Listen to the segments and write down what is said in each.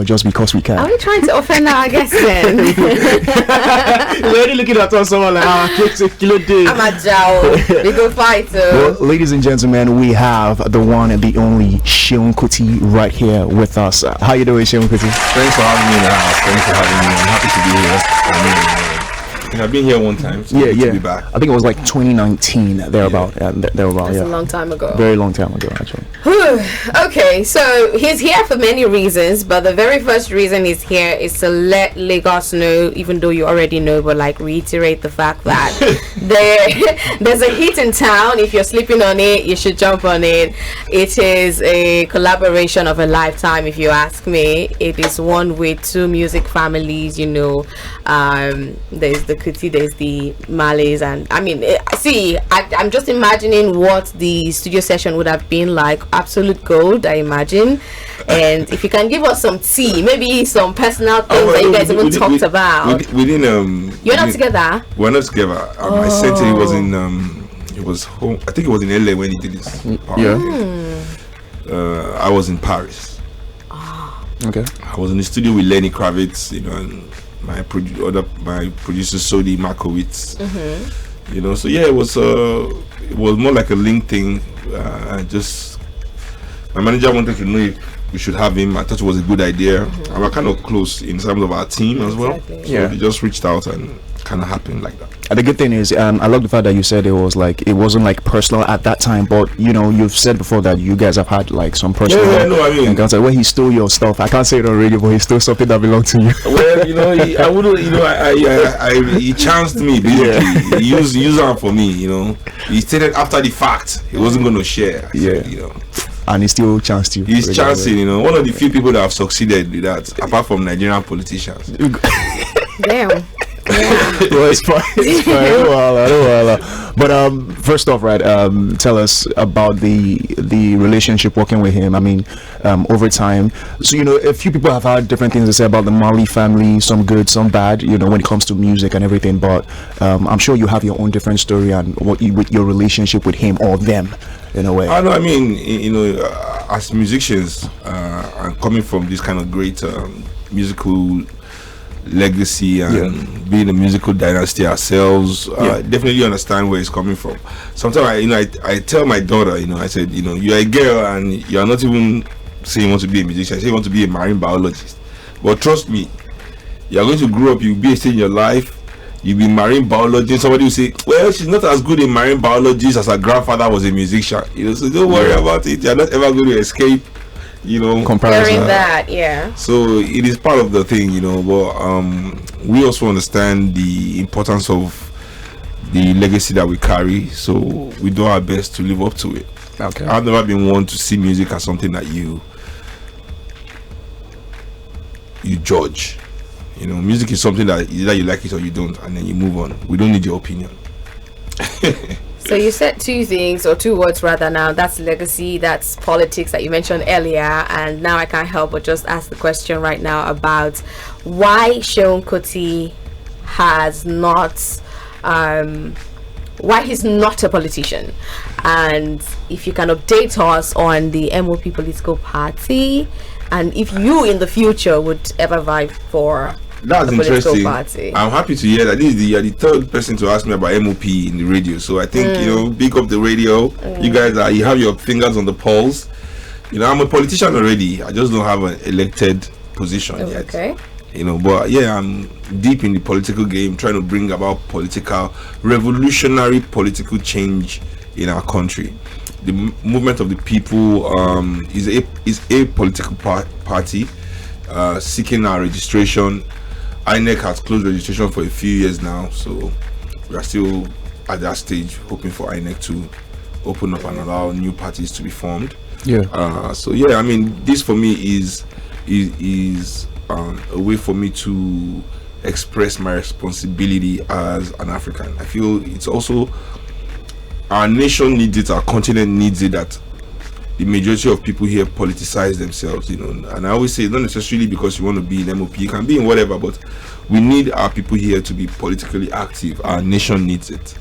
just because we can. Are we trying to offend our guests then? You're already looking at us someone like, I'm a Jao. We go fight. Well, ladies and gentlemen, we have the one and the only Seun Kuti right here with us. How you doing, Seun Kuti? Thanks for having me in the house. Thanks for having me. I'm happy to be here. I think I've been here one time, so to be back. I think it was like 2019, thereabout. That's a long time ago. Very long time ago, actually. Okay, so he's here for many reasons, but the very first reason he's here is to let Lagos know, even though you already know, but like reiterate the fact that there's a hit in town. If you're sleeping on it, you should jump on it. It is a collaboration of a lifetime, if you ask me. It is one with two music families, you know. There's the Kuti, there's the Malays, and I mean, I'm just imagining what the studio session would have been like. Absolute gold, I imagine. And if you can give us some tea, maybe some personal things that you guys haven't talked about. You're not together? We're not together. I sent it. It was in it was home. I think it was in LA when he did this. I was in Paris. Okay. I was in the studio with Lenny Kravitz, you know, and my producer Sodi Markowitz. You know, so yeah, it was more like a link thing. Just my manager wanted to know if we should have him. I thought it was a good idea. And we're kind of close in terms of our team as well. So we just reached out and kind of happened like that. And the good thing is, I love the fact that you said it wasn't like personal at that time, but you know, you've said before that you guys have had like some personal encounters where he stole your stuff. I can't say it on radio, but he stole something that belonged to you. Well, you know, I wouldn't, you know, he chanced me basically. He used it for me, you know. He stated after the fact he wasn't going to share. Said, you know. And he still chanced you. He's chancing, you know. One of the few people that have succeeded with that, apart from Nigerian politicians. Damn. Well, it's fine. It's fine. But first off, right, tell us about the relationship working with him. I mean, over time. So, you know, a few people have had different things to say about the Mali family, some good, some bad, you know, when it comes to music and everything. But I'm sure you have your own different story and with your relationship with him or them, in a way. I know. I mean, you know, as musicians, and coming from this kind of great musical legacy and being a musical dynasty ourselves, definitely understand where it's coming from. Sometimes I tell my daughter, you know, I said, you know, you're a girl and you're not even saying you want to be a musician. I say you want to be a marine biologist, but trust me, you're going to grow up, you'll be a stage in your life, you'll be marine biologist. Somebody will say, well, she's not as good a marine biologist as her grandfather was a musician, you know, so don't worry about it. You're not ever going to escape, you know, comparison. That, so it is part of the thing, you know, but we also understand the importance of the legacy that we carry, so we do our best to live up to it. Okay. I've never been one to see music as something that you judge. You know, music is something that either you like it or you don't, and then you move on. We don't need your opinion. So you said two things, or two words rather now. That's legacy, that's politics that you mentioned earlier. And now I can't help but just ask the question right now about why Seun Kuti has not, why he's not a politician. And if you can update us on the MOP political party, and if you in the future would ever vie for that's interesting. Party. I'm happy to hear that. You're the third person to ask me about MOP in the radio, so I think you know, big up the radio. You guys you have your fingers on the pulse. You know, I'm a politician already. I just don't have an elected position yet. Okay. You know, but yeah, I'm deep in the political game, trying to bring about revolutionary political change in our country. The movement of the people is a political party seeking our registration. INEC has closed registration for a few years now, so we are still at that stage, hoping for INEC to open up and allow new parties to be formed. So yeah, I mean, this for me is a way for me to express my responsibility as an African. I feel it's also our nation needs it, our continent needs it, that the majority of people here politicize themselves, you know. And I always say, not necessarily because you want to be in MOP, you can be in whatever, but we need our people here to be politically active. Our nation needs it.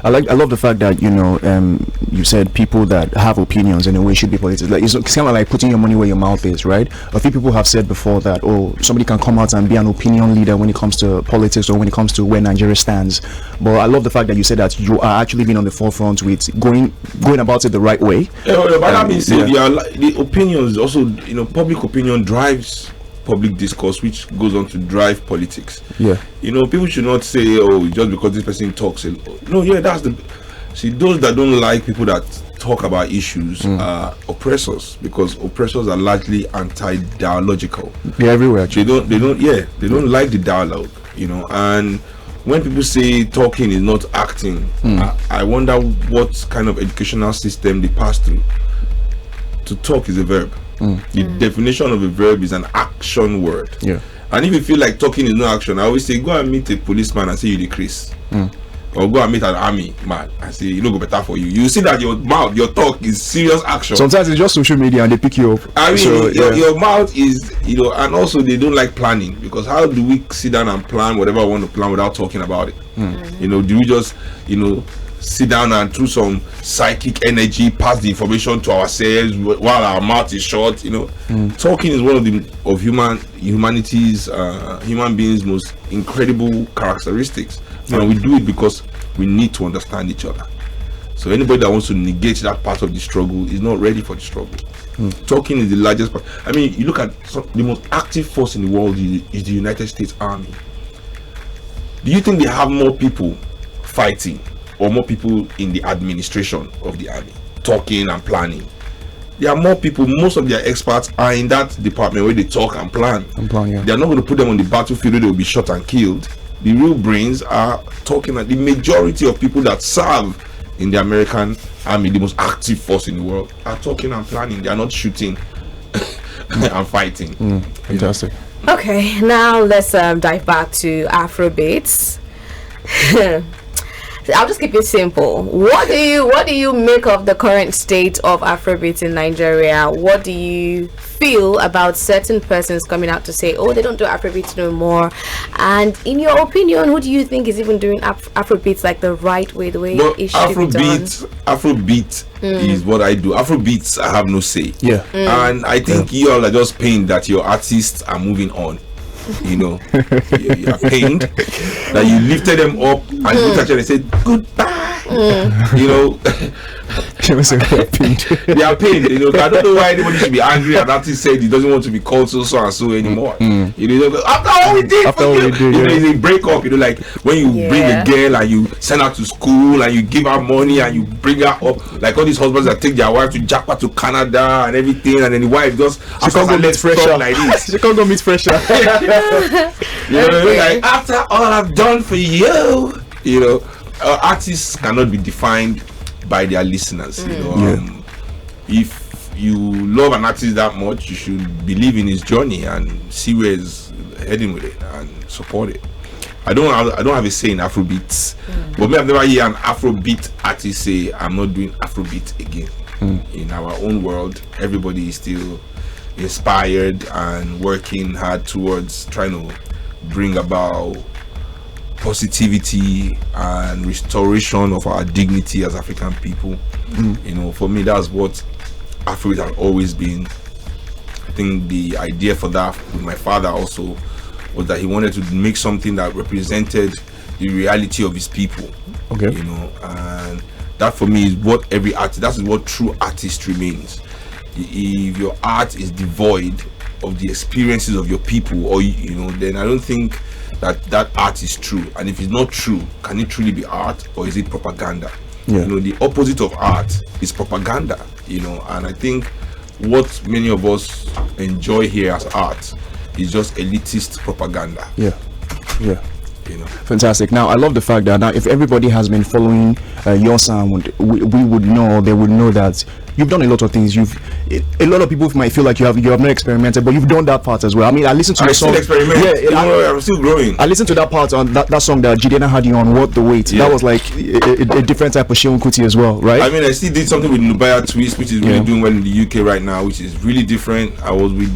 I love the fact that you said people that have opinions in a way should be politics. Like it's kind of like putting your money where your mouth is, right? A few people have said before that somebody can come out and be an opinion leader when it comes to politics or when it comes to where Nigeria stands. But I love the fact that you said that you are actually being on the forefront with going about it the right way. The opinions also, public opinion drives public discourse, which goes on to drive politics. Yeah. People should not say, just because this person talks. No, that's those that don't like people that talk about issues are oppressors, because oppressors are largely anti-dialogical. They're everywhere. Actually. They don't like the dialogue, and when people say talking is not acting, I wonder what kind of educational system they pass through. To talk is a verb. The definition of a verb is an action word. Yeah. And if you feel like talking is no action, I always say go and meet a policeman and say you decrease. Or go and meet an army man and say go better for you. You see that your talk is serious action. Sometimes it's just social media and they pick you up. I mean, your mouth is, and also they don't like planning, because how do we sit down and plan whatever I want to plan without talking about it? Do we just, sit down and through some psychic energy pass the information to ourselves while our mouth is shut? Talking is one of humanity's human beings' most incredible characteristics, and we do it because we need to understand each other. So anybody that wants to negate that part of the struggle is not ready for the struggle. Talking is the largest part. I mean, you look at the most active force in the world is the United States Army. Do you think they have more people fighting or more people in the administration of the army talking and planning? There are more people. Most of their experts are in that department where they talk and plan. Yeah. They are not going to put them on the battlefield where they will be shot and killed. The real brains are talking. And the majority of people that serve in the American army, the most active force in the world, are talking and planning. They are not shooting and fighting. Fantastic. Okay, now let's dive back to Afrobeats. I'll just keep it simple. What do you make of the current state of Afrobeats in Nigeria? What do you feel about certain persons coming out to say, they don't do Afrobeats no more? And in your opinion, who do you think is even doing Afrobeats like the right way, the way it should be done? Afrobeat is what I do. Afrobeats, I have no say. Yeah. And I think you all are just pained that your artists are moving on. You are pained that you lifted them up and looked at you and said goodbye. They are pained. I don't know why anybody should be angry that artist said he doesn't want to be called so and so anymore. After all we did, it's a break up. Like when you bring a girl and you send her to school and you give her money and you bring her up, like all these husbands that take their wife to Japan, to Canada and everything, and then the wife just she can't go meet fresher like this. She can't go meet fresher. Like after all I've done for you, artists cannot be defined by their listeners. If you love an artist that much, you should believe in his journey and see where he's heading with it and support it. I don't have a say in Afrobeats, but me, I've never heard an Afrobeat artist say I'm not doing Afrobeat again. In our own world, everybody is still inspired and working hard towards trying to bring about positivity and restoration of our dignity as African people. For me, that's what Afrobeat has always been. I think the idea for that with my father also was that he wanted to make something that represented the reality of his people. Okay. And that for me is what every artist, that is what true artistry means. If your art is devoid of the experiences of your people, or then I don't think that art is true. And if it's not true, can it truly be art, or is it propaganda? The opposite of art is propaganda. And I think what many of us enjoy here as art is just elitist propaganda. Fantastic. Now, I love the fact that now, if everybody has been following your sound, we would know, they would know that you've done a lot of things. A lot of people might feel like you have not experimented, but you've done that part as well. I mean, I listened to the song. I'm still growing. I listened to that part on that song that Jidena had you on, What the Wait. That was like a different type of Seun Kuti as well, right? I mean, I still did something with Nubaya Twist, which is really doing well in the UK right now, which is really different. I was with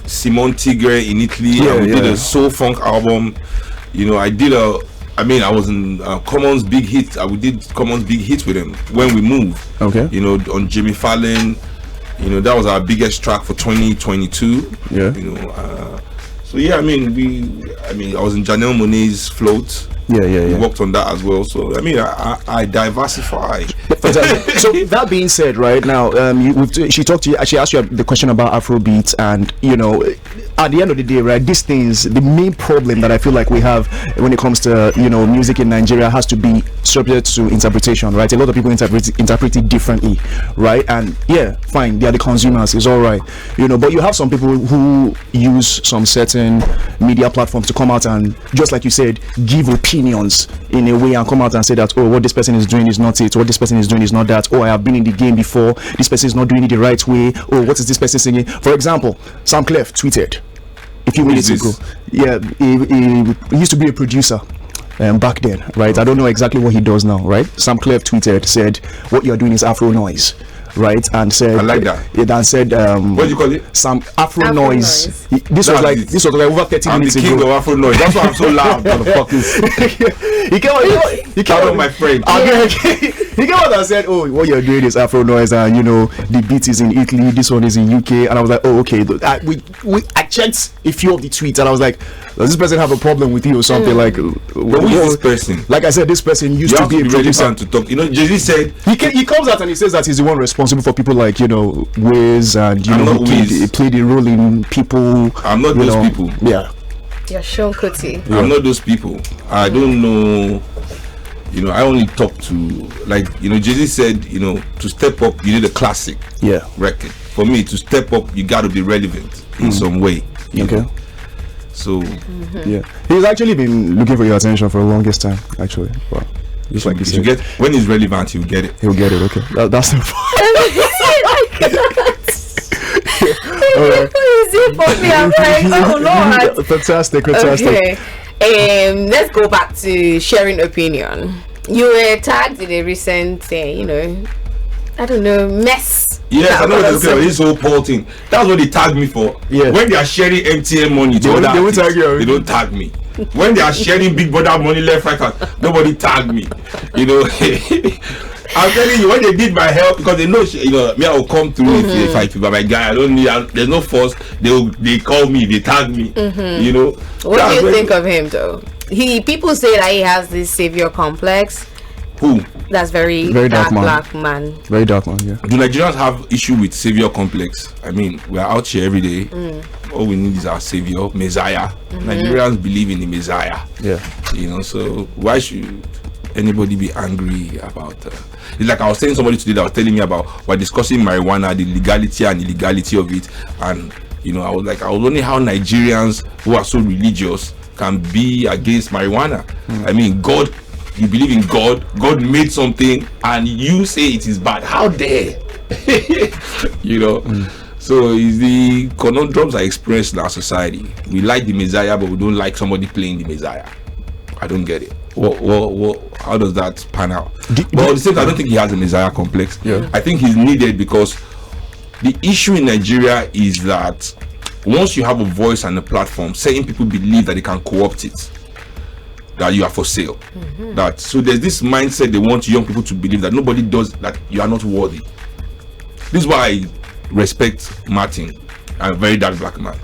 Simon Tigre in Italy, and we did a soul funk album. I did I mean, I was in Common's big hit. We did Common's big hit with him when we moved. Okay. You know, on Jimmy Fallon. You know, that was our biggest track for 2022. Yeah. You know, so yeah, I mean, I was in Janelle Monáe's Float. Yeah. We worked on that as well. So I mean, I diversify. So that being said, right now, she talked to you. She asked you the question about Afrobeats, and you know, at the end of the day, right, these things, the main problem that I feel like we have when it comes to, you know, music in Nigeria has to be subject to interpretation, right? A lot of people interpret it differently, right? And yeah, fine, they are the consumers, it's all right, you know. But you have some people who use some certain media platforms to come out and, just like you said, give opinions in a way and come out and say that, oh, what this person is doing is not it, what this person is doing is not that, oh, I have been in the game before, this person is not doing it the right way, oh, what is this person singing? For example, Sam Clef tweeted a few minutes ago. Yeah, he used to be a producer back then, right? I don't know exactly what he does now, right? Sam Clef tweeted, said, what you're doing is Afro Noise, right? And said, I like that. It and said, what do you call it? Some Afro Noise. This was like over 30 I'm minutes the king ago. of Afro Noise. That's why I'm so loud, motherfuckers. He came Out of my friend. He came out and said, oh, what you're doing is Afro Noise, and you know, the beat is in Italy, this one is in UK. And I was like, oh, okay. I checked a few of the tweets, and I was like, does this person have a problem with you or something? Like, who is this person? Like I said, this person used to be a producer. To talk. You know, Jay-Z said he comes out and he says that he's the one responsible for people like, you know, Wiz, and you I'm know, not he played a role in people. I'm not those people. Yeah. You're Seun Kuti. I'm not those people. I don't know. You know, I only talk to, like, you know, Jay-Z said, you know, to step up, you need a classic record. For me, to step up, you got to be relevant in some way. You know? So, yeah, he's actually been looking for your attention for the longest time, actually. Well, just like you said, when he's relevant, he'll get it. He'll get it. Okay, that's the Lord. Fantastic. Okay. Let's go back to sharing opinion. You were tagged in a recent, you know, I don't know, mess. Yes, I know this whole Paul thing. That's what they tag me for. Yeah. When they are sharing MTN money, they won't tag you. They don't tag me. When they are sharing Big Brother money left, right, nobody tag me. You know, I'm telling you, when they did my help, because they know, you know, me, I will come through if I my guy. I don't need. There's no force. They call me. They tag me. You know. What do you think of him, though? People say that he has this savior complex. Who? That's very dark black man. Very dark man. Yeah. Do Nigerians have issue with savior complex? I mean, we are out here every day. All we need is our savior, Messiah. Nigerians believe in the Messiah. Yeah. You know, so why should anybody be angry about it's like I was telling somebody today that was telling me about, we're discussing marijuana, the legality and illegality of it, and you know, I was wondering how Nigerians who are so religious can be against marijuana. I mean, God, you believe in God, God made something and you say it is bad. How dare? You know. So it's the conundrums I experience in our society. We like the Messiah, but we don't like somebody playing the Messiah. I don't get it. How does that pan out? But at the same time, I don't think he has a Messiah complex. I think he's needed because the issue in Nigeria is that once you have a voice and a platform, certain people believe that they can co-opt it, that you are for sale. So there's this mindset they want young people to believe that nobody does, that you are not worthy. This is why I respect Martin, a very dark black man.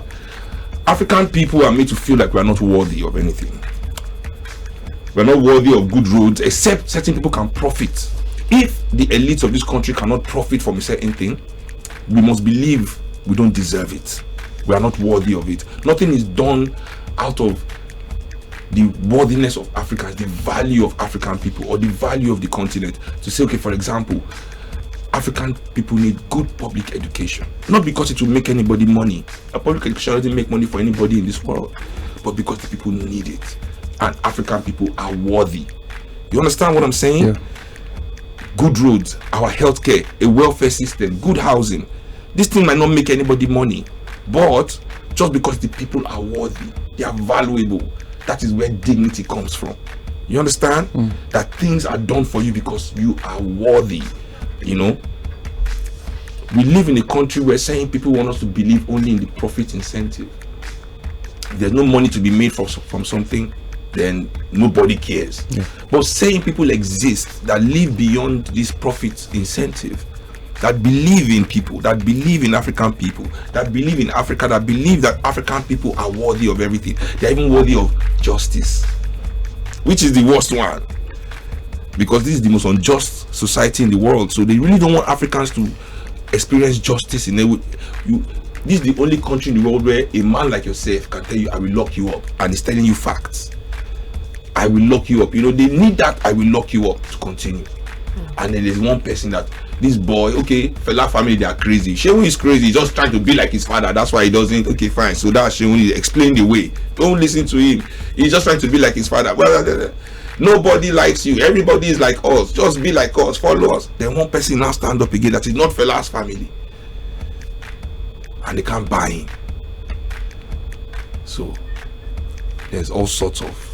African people are made to feel like we are not worthy of anything. We are not worthy of good roads, except certain people can profit. If the elites of this country cannot profit from a certain thing, we must believe we don't deserve it. We are not worthy of it. Nothing is done out of the worthiness of Africans, the value of African people, or the value of the continent. To say, okay, for example, African people need good public education, not because it will make anybody money. A public education doesn't make money for anybody in this world, but because the people need it, and African people are worthy. You understand what I'm saying? Yeah. Good roads, our healthcare, a welfare system, good housing. This thing might not make anybody money, but just because the people are worthy, they are valuable. That is where dignity comes from. You understand? That things are done for you because you are worthy. You know, we live in a country where saying people want us to believe only in the profit incentive. There's no money to be made from something. then nobody cares. But saying people exist that live beyond this profit incentive, that believe in people, that believe in African people, that believe in Africa, that believe that African people are worthy of everything. They're even worthy of justice, which is the worst one, because this is the most unjust society in the world. So they really don't want Africans to experience justice in a way. This is the only country in the world where a man like yourself can tell you, I will lock you up, and he's telling you facts. I will lock you up. They need that I will lock you up to continue. And then there's one person that, this boy, okay, Fela family, they are crazy. Seun is crazy, he's just trying to be like his father. That's why he doesn't. Okay, fine. So that's Seun. Explain the way. Don't listen to him. He's just trying to be like his father. Nobody likes you. Everybody is like us. Just be like us. Follow us. Then one person now stand up again that is not Fela's family, and they can't buy him. So there's all sorts of.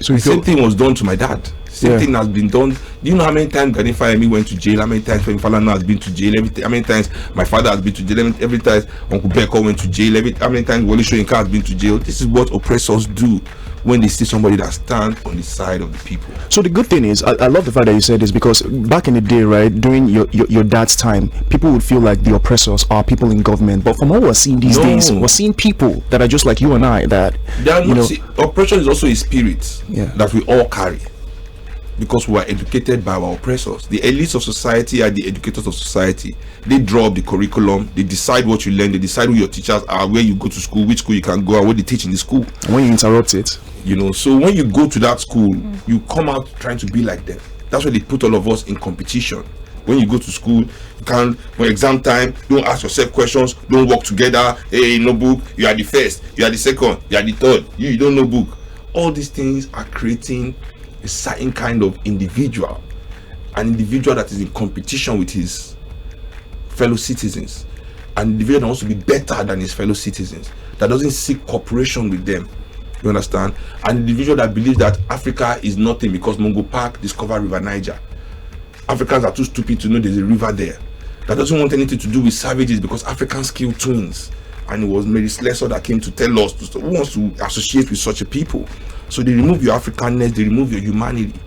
So the same thing was done to my dad. Same thing has been done. Do you know how many times Gani Fayemi went to jail? How many times Femi Falana has been to jail? How many times my father has been to jail? Every time Uncle Beko went to jail. How many times Wole Soyinka has been to jail? This is what oppressors do when they see somebody that stands on the side of the people. So the good thing is, I love the fact that you said this, because back in the day, right, during your dad's time, people would feel like the oppressors are people in government. But from what we're seeing these days, we're seeing people that are just like you and I, that oppression is also a spirit that we all carry, because we are educated by our oppressors. The elites of society are the educators of society. They draw up the curriculum, they decide what you learn, they decide who your teachers are, where you go to school, which school you can go, and what they teach in the school. And when you interrupt it, so when you go to that school, you come out trying to be like them. That's why they put all of us in competition. When you go to school, you can't, when exam time, don't ask yourself questions, don't work together. Hey, no book, you are the first, you are the second, you are the third, you don't know book. All these things are creating a certain kind of individual, an individual that is in competition with his fellow citizens, an individual that wants to be better than his fellow citizens, that doesn't seek cooperation with them. You understand? An individual that believes that Africa is nothing because Mungo Park discovered River Niger. Africans are too stupid to know there's a river there. That doesn't want anything to do with savages because Africans kill twins. And it was Mary Slessor that came to tell us who wants to associate with such a people. So they remove your Africanness, they remove your humanity,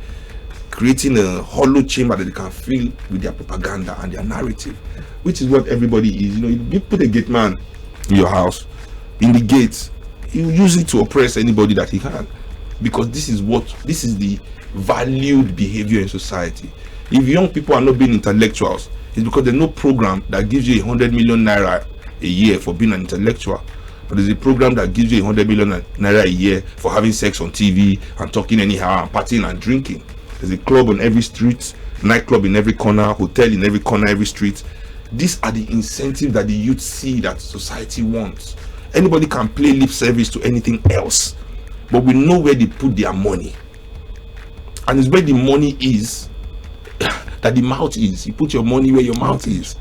creating a hollow chamber that they can fill with their propaganda and their narrative, which is what everybody is. You put a gate man in your house, in the gate, you use it to oppress anybody that he can, because this is the valued behavior in society. If young people are not being intellectuals, it's because there's no program that gives you 100 million naira a year for being an intellectual. But there's a program that gives you 100 million naira a year for having sex on TV and talking anyhow and partying and drinking. There's a club on every street, nightclub in every corner, hotel in every corner, every street. These are the incentives that the youth see that society wants. Anybody can play lip service to anything else, but we know where they put their money, and it's where the money is that the mouth is. You put your money where your mouth is,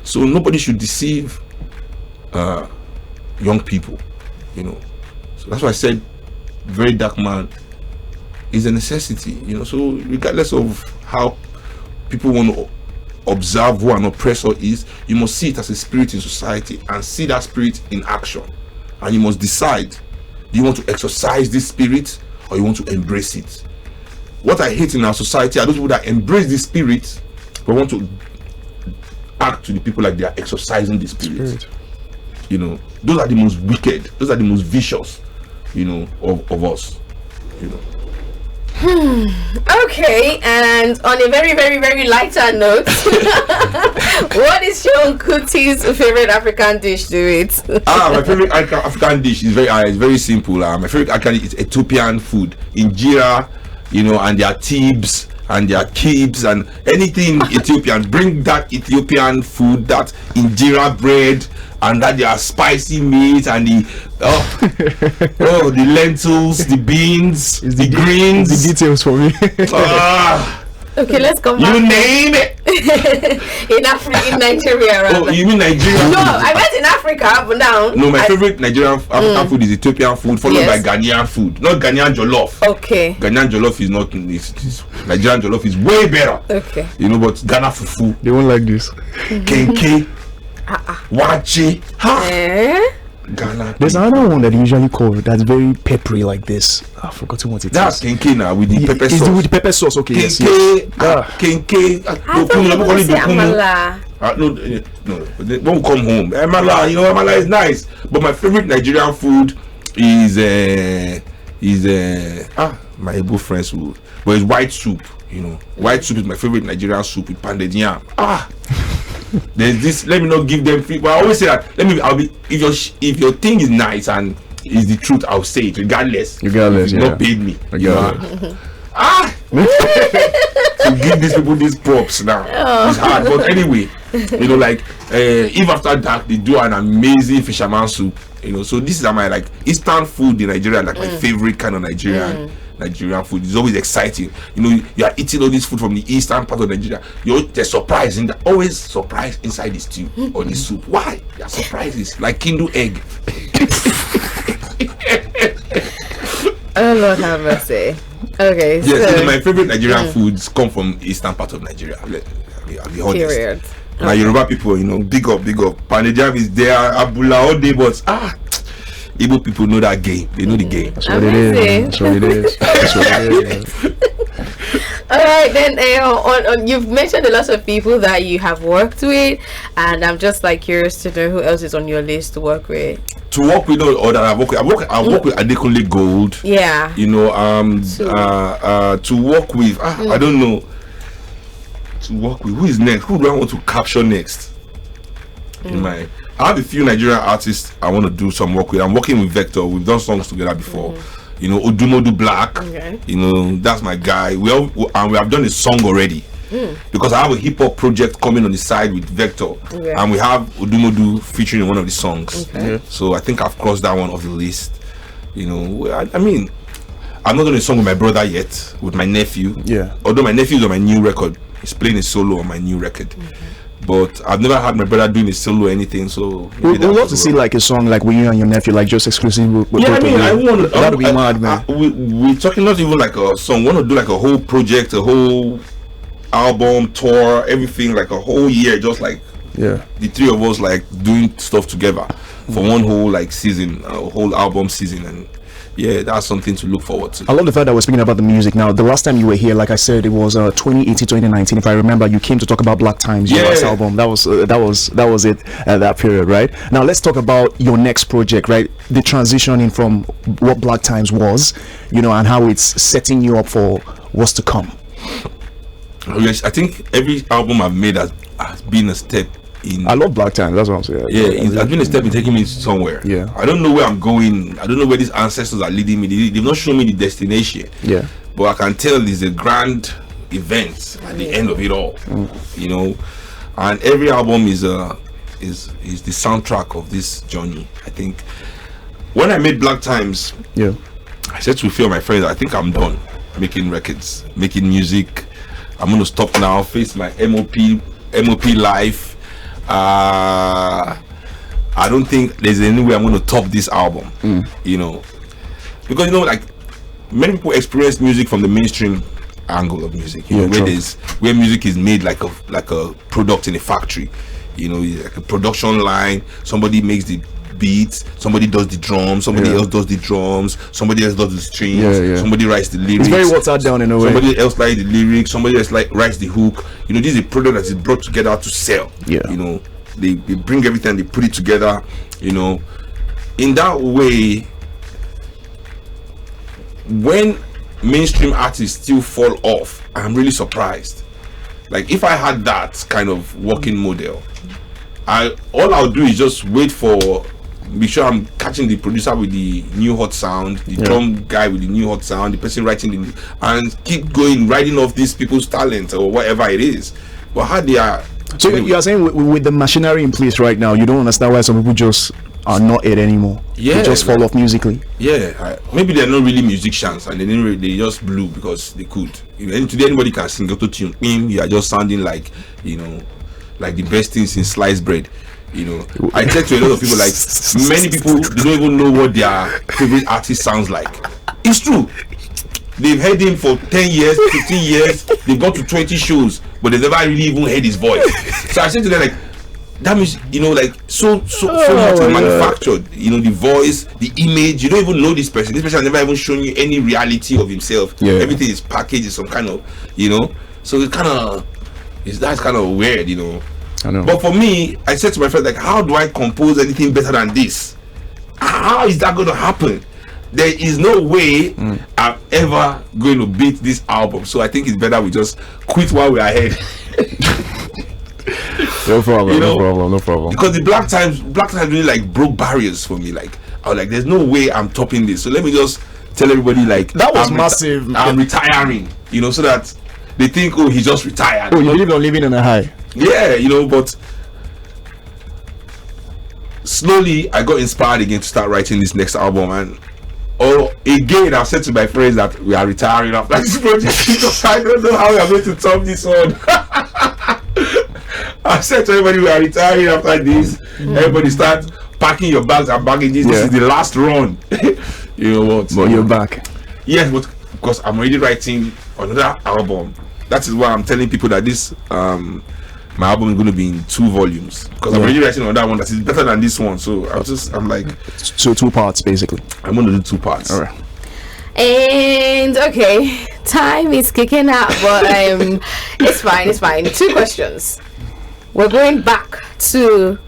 so nobody should deceive young people, so that's why I said very dark man is a necessity, so regardless of how people want to observe who an oppressor is, you must see it as a spirit in society and see that spirit in action, and you must decide, do you want to exercise this spirit or you want to embrace it? What I hate in our society are those people that embrace this spirit but want to act to the people like they are exercising the spirit. Those are the most wicked, those are the most vicious, of us. Okay, and on a very, very, very lighter note, what is Seun Kuti's favorite African dish to eat? My favorite African dish is very simple. My favorite African dish is Ethiopian food, injera, and their tibs and their kibs and anything Ethiopian. Bring that Ethiopian food, that injera bread, and that their spicy meat and the lentils, the beans, the greens. The details for me. Okay, let's come back. You name it. in Nigeria, rather. Oh, you mean Nigeria? No, I meant in Africa, but now. No, my favorite Nigerian African food is Ethiopian food, followed by Ghanaian food. Not Ghanaian jollof. Okay. Ghanaian jollof is not. Nigerian jollof is way better. Okay. But Ghana fufu. They won't like this. Kenke. Wachi. Ghana. There's another one that you usually call that's very peppery like this. I've forgotten what it That's is. kenke now with the pepper Is sauce. it with the pepper sauce? Okay, yes. Kenke, Ah. kenke. I thought you were gonna say amala. No. When we come home, amala, amala is nice. But my favorite Nigerian food is my Igbo friends food. But it's white soup. White soup is my favorite Nigerian soup with pounded yam. There's this. Let me not give them free. But I always say that. If your thing is nice and is the truth, I'll say it regardless. Regardless, You've not paid me. To give these people these props now, it's hard. But anyway, if after that they do an amazing fisherman soup, so this is my Eastern food in Nigeria, my favorite kind of Nigerian food. It's always exciting. You are eating all this food from the eastern part of Nigeria. There's surprise in that. Always surprise inside the stew or the soup. Why? There are surprises like Kindle egg. Oh Lord have mercy. Okay, yes, so my favorite Nigerian foods come from eastern part of Nigeria. I'll be honest. period. Like Yoruba people, big up. Panajab is there, Abula all day, but Igbo people know that game. They know the game. That's what it is. All right, then on you've mentioned a lot of people that you have worked with, and I'm just curious to know who else is on your list to work with. To work with or that I've worked with Adekunle Gold. Yeah. To work with I don't know. To work with who is next? Who do I want to capture next? I have a few Nigerian artists I want to do some work with. I'm working with Vector. We've done songs together before. Odumodu Black. Okay. That's my guy. We have done a song already. Because I have a hip hop project coming on the side with Vector, and we have Odumodu featuring in one of the songs. Okay. So I think I've crossed that one off the list. I mean, I'm not doing a song with my brother yet, with my nephew. Yeah. Although my nephew is on my new record, he's playing a solo on my new record. But I've never had my brother doing a solo or anything, so we'd love to see a song with you and your nephew, just exclusive with both of you. I want to. That'd be mad, man. We're talking not even like a song. We want to do a whole project, a whole album tour, everything, a whole year, just the three of us doing stuff together for one whole season, a whole album season, and that's something to look forward to. I love the fact that we're speaking about the music now. The last time you were here, like I said, it was 2018-2019. If I remember, you came to talk about Black Times, your last album. That was it at that period, right? Now let's talk about your next project, right? The transitioning from what Black Times was, and how it's setting you up for what's to come. Yes, I think every album I've made has been a step in. I love Black Times. That's what I'm saying. It has been a step in taking me somewhere. Yeah. I don't know where I'm going. I don't know where these ancestors are leading me. They've not shown me the destination. Yeah. But I can tell there's a grand event at the end of it all. And every album is the soundtrack of this journey. I think when I made Black Times, I said to a few of my friends, I think I'm done making records, making music. I'm gonna stop now, face my MOP life. I don't think there's any way I'm gonna top this album. Because many people experience music from the mainstream angle of music, where music is made like a product in a factory, like a production line. Somebody makes the beats, somebody does the drums, somebody else does the drums, somebody else does the strings, somebody writes the lyrics. It's very watered down in a way. Somebody else writes the lyrics, somebody else writes the hook. This is a product that is brought together to sell. They bring everything, they put it together. In that way, when mainstream artists still fall off, I'm really surprised. If I had that kind of working model, all I'll do is just wait for, be sure I'm catching the producer with the new hot sound, the drum guy with the new hot sound, the person writing and keep going, writing off these people's talent or whatever it is. But how they are. So you are saying with the machinery in place right now, you don't understand why some people just are not it anymore. They just fall off musically. Maybe they're not really musicians and they just blew because they could. Today anybody can sing auto tune. You are just sounding like the best things in sliced bread. I talk to a lot of people, many people, they don't even know what their favorite artist sounds like. It's true. They've heard him for 10 years, 15 years, they've gone to 20 shows, but they've never really even heard his voice. So I said to them, that means, you know, like so much is manufactured. You know, the voice, the image. You don't even know this person. This person has never even shown you any reality of himself. Yeah. Everything is packaged in some kind of, you know. So it kind of, that's kind of weird, you know. I know. But for me, I said to my friend, like, how do I compose anything better than this? How is that going to happen? There is no way I'm ever going to beat this album. So I think it's better we just quit while we're ahead. No problem, You know, no problem. Because the Black Times really like broke barriers for me. Like, I was like, there's no way I'm topping this. So let me just tell everybody, like, That was massive. I'm retiring, you know, so that they think, oh, he just retired. Oh, you believe on living on a high? Yeah, you know, but slowly I got inspired again to start writing this next album. And again, I've said to my friends that we are retiring after this project because I don't know how we are going to top this one. I said to everybody, we are retiring after this. Everybody start packing your bags and baggages. This is the last run. You know what? But you're back. Yes, but because I'm already writing another album. That is why I'm telling people that this my album is going to be in 2 volumes, because I'm already writing another one that is better than this one. So I'm like, So 2 parts basically. I'm going to do 2 parts. All right. And okay, time is kicking out, but it's fine. 2 questions. We're going back to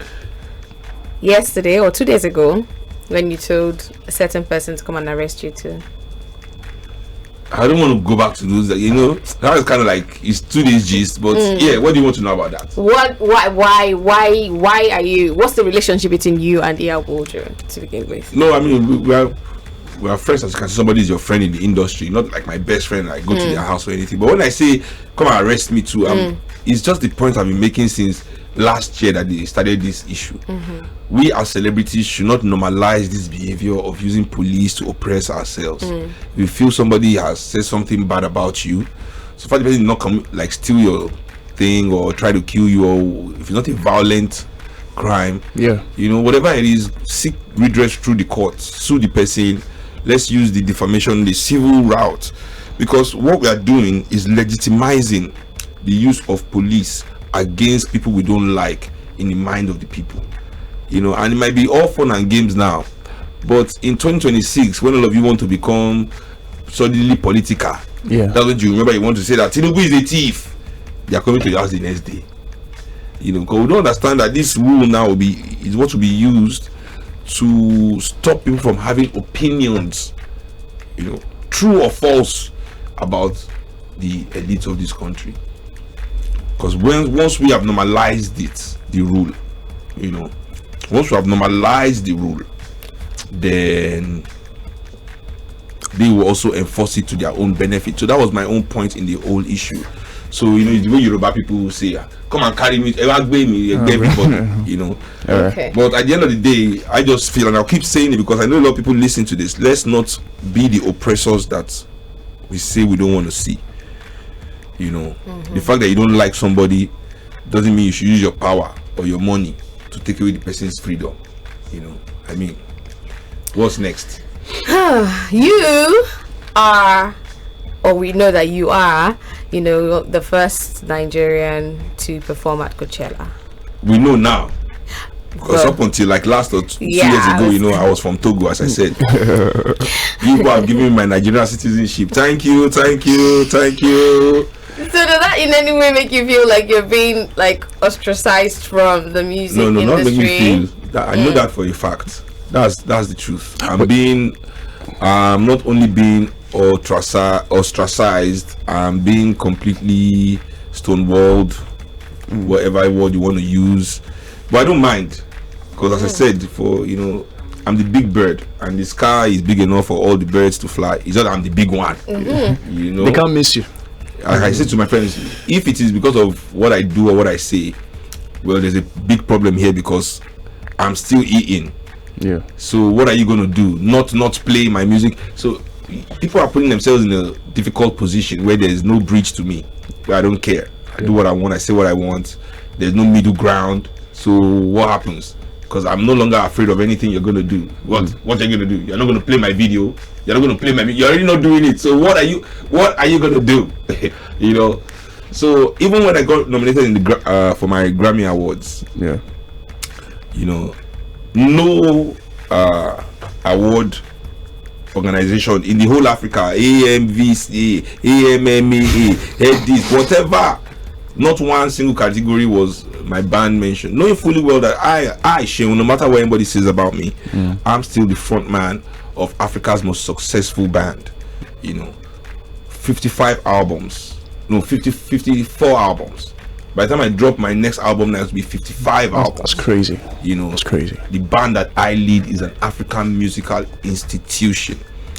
yesterday or 2 days ago when you told a certain person to come and arrest you too. I don't want to go back to those, you know. That is kind of like, it's 2 days gist, but yeah, what do you want to know about that? Why are you, what's the relationship between you and E.L. Bojo to begin with? No, I mean, we are friends. As you can see, somebody is your friend in the industry, not like my best friend, I go to their house or anything. But when I say come and arrest me too, it's just the point I've been making since last year that they started this issue. We as celebrities should not normalize this behavior of using police to oppress ourselves. If you feel somebody has said something bad about you, so far the person did not come like steal your thing or try to kill you, or if it's not a violent crime, you know, whatever it is, seek redress through the courts, sue the person. Let's use the defamation, the civil route, because what we are doing is legitimizing the use of police against people we don't like in the mind of the people, you know. And it might be all fun and games now, but in 2026, when all of you want to become suddenly political, that's what you remember. You want to say that Tinubu is a thief. They are coming to your house the next day, you know, because we don't understand that this rule now is what will be used to stop people from having opinions, you know, true or false, about the elite of this country. Because once we have normalized the rule, you know, once we have normalized the rule, then they will also enforce it to their own benefit. So that was my own point in the whole issue. So, you know, the way Yoruba people say, come and carry me, everybody, you know. Okay. But at the end of the day, I just feel, and I'll keep saying it because I know a lot of people listen to this, let's not be the oppressors that we say we don't want to see. You know, the fact that you don't like somebody doesn't mean you should use your power or your money to take away the person's freedom. You know, I mean, what's next? You are, or we know that you are, you know, the first Nigerian to perform at Coachella. We know now. Because up until like last or 2 years ago, you know, I was from Togo, as I said. You have given me my Nigerian citizenship. Thank you. So does that in any way make you feel like you're being like ostracized from the music industry? No, not make me feel that. I know that for a fact. That's the truth. I'm not only being ostracized, I'm being completely stonewalled, whatever word you want to use. But I don't mind, because as I said before, you know, I'm the big bird, and the sky is big enough for all the birds to fly. It's not I'm the big one. You know, they can't miss you. I said to my friends, if it is because of what I do or what I say, well, there's a big problem here, because I'm still eating. So what are you going to do? Not play my music? So people are putting themselves in a difficult position where there is no bridge to me, where I don't care. I do what I want, I say what I want. There's no middle ground. So what happens? Because I'm no longer afraid of anything you're going to do. What are you going to do? You're not going to play my video. You're not going to play my video. You're already not doing it. So what are you going to do? You know. So even when I got nominated in the for my Grammy Awards, You know, no award organization in the whole Africa, AMVC, AMMAA, this, whatever, not one single category was my band mentioned, knowing fully well that I Seun, no matter what anybody says about me, I'm still the front man of Africa's most successful band. You know, 54 albums. By the time I drop my next album, that will be 55 albums. That's crazy. You know, that's crazy. The band that I lead is an African musical institution.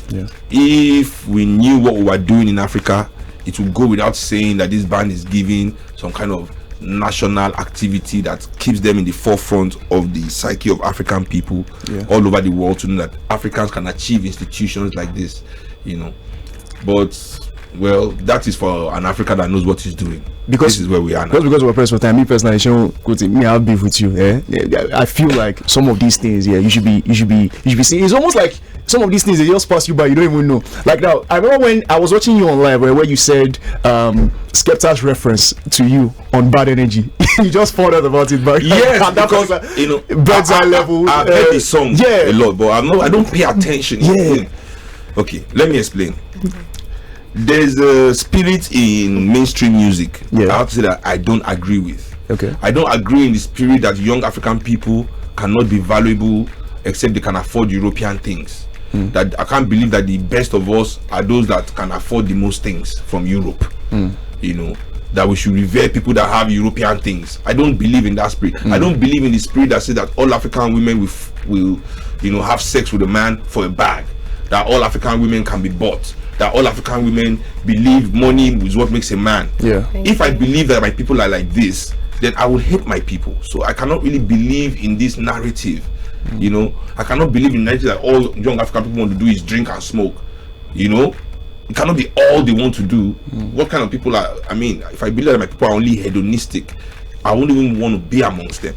Yeah. If we knew what we were doing in Africa, it would go without saying that this band is giving some kind of national activity that keeps them in the forefront of the psyche of African people all over the world, to know that Africans can achieve institutions like this, you know. But well, that is for an Africa that knows what he's doing. Because this is where we are now. Just because we're pressed for time, me personally, Seun Kuti, me, I'll beef with you. I feel like some of these things, you should be seeing. It's almost like some of these things, they just pass you by, you don't even know. Like now, I remember when I was watching you on live, where you said Skepta's reference to you on Bad Energy. You just found out about it, but yes, because you know, bird's eye level. I've heard the song a lot, but I don't pay attention. Okay, let me explain. There's a spirit in mainstream music I have to say that I don't agree with. I don't agree in the spirit that young African people cannot be valuable except they can afford European things. That I can't believe that the best of us are those that can afford the most things from Europe. You know, that we should revere people that have European things. I don't believe in that spirit. I don't believe in the spirit that says that all African women will you know, have sex with a man for a bag. That all African women can be bought. That all African women believe money is what makes a man. If I believe that my people are like this, then I will hate my people. So I cannot really believe in this narrative. You know, I cannot believe in narrative that all young African people want to do is drink and smoke. You know, it cannot be all they want to do. What kind of people are? I mean, if I believe that my people are only hedonistic, I won't even want to be amongst them.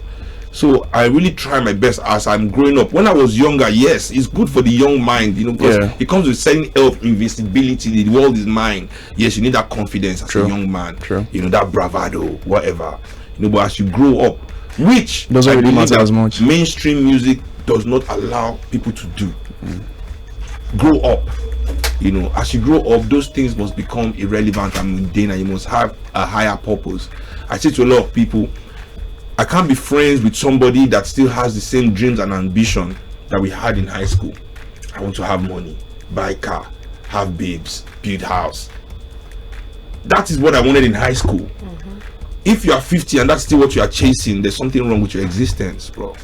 So I really try my best as I'm growing up. When I was younger, yes, it's good for the young mind, you know, because it comes with certain of invincibility. The world is mine. Yes, you need that confidence as a young man. You know, that bravado, whatever. You know, but as you grow up, which doesn't really matter as much. Mainstream music does not allow people to do. Grow up. You know, as you grow up, those things must become irrelevant and mundane, and you must have a higher purpose. I say to a lot of people, I can't be friends with somebody that still has the same dreams and ambition that we had in high school. I want to have money, buy car, have babes, build house. That is what I wanted in high school. If you are 50 and that's still what you are chasing, there's something wrong with your existence, bro.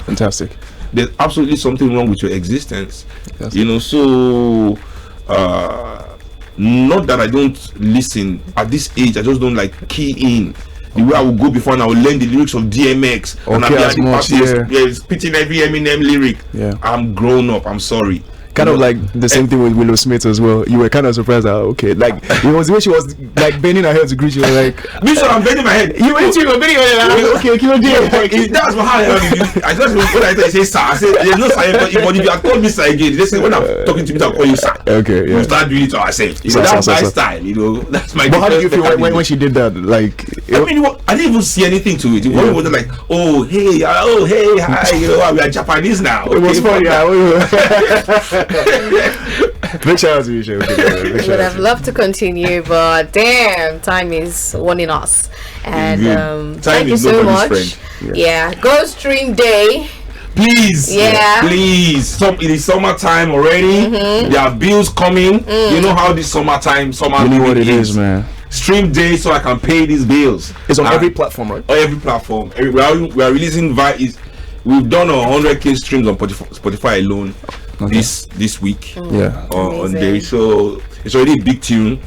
Fantastic. There's absolutely something wrong with your existence. You know, so not that I don't listen. At this age, I just don't like key in. The way I will go before and I will learn the lyrics of DMX and I'll be at the party spitting every Eminem lyric. I'm grown up, I'm sorry. Kind of like the same thing with Willow Smith as well. You were kind of surprised that like it was the way she was like bending her head to greet you, like Bishop, I'm bending my head. You went to bending your head like, okay, that's how I heard you. I just when I say sir, I say there's no sir, but if you have called me sir again, they say when I'm talking to me, I'll call you sir. We start doing it to ourselves. You know, that's my style, you know. That's my. But how did you feel when she did that? Like, I mean, I didn't even see anything to it. It wasn't like, oh hey, hi, you know, we are Japanese now. It was funny. Big shout out to you, Seun. Would have loved to continue, but damn, time is warning us. And thank you so much. Go stream day. Please, please. It is summertime already. There are bills coming. You know how this summer you know what it is, man. Stream day so I can pay these bills. It's on every platform, right? On every platform. We are releasing we've done 100k streams on Spotify alone. This week on day, so it's already a big tune.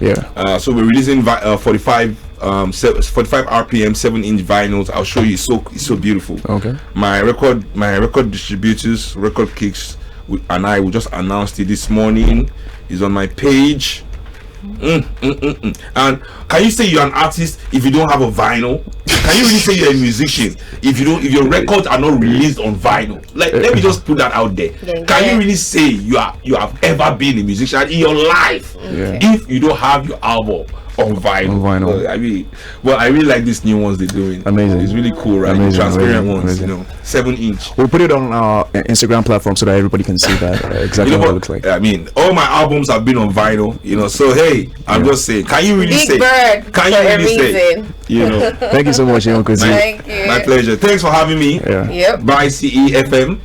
So we're releasing 45 RPM 7-inch vinyls. I'll show you. It's so beautiful. My record distributors, Record Kicks, and I, we just announced it this morning. It's on my page. And can you say you're an artist if you don't have a vinyl? Can you really say you're a musician if your records are not released on vinyl? Like, let me just put that out there. Can you really say you have ever been a musician in your life if you don't have your album on vinyl. On vinyl. I really like these new ones they're doing. Amazing. It's really cool, right? Amazing, Transparent amazing, ones, amazing. 7-inch. We'll put it on our Instagram platform so that everybody can see that exactly what it looks like. I mean, all my albums have been on vinyl, so hey, I'm just saying, can you really Big say? Bird Can you really say? reason. Thank you so much, Seun Kuti. Thank you. My pleasure. Thanks for having me. Yeah. Yep. Bye, CEFM.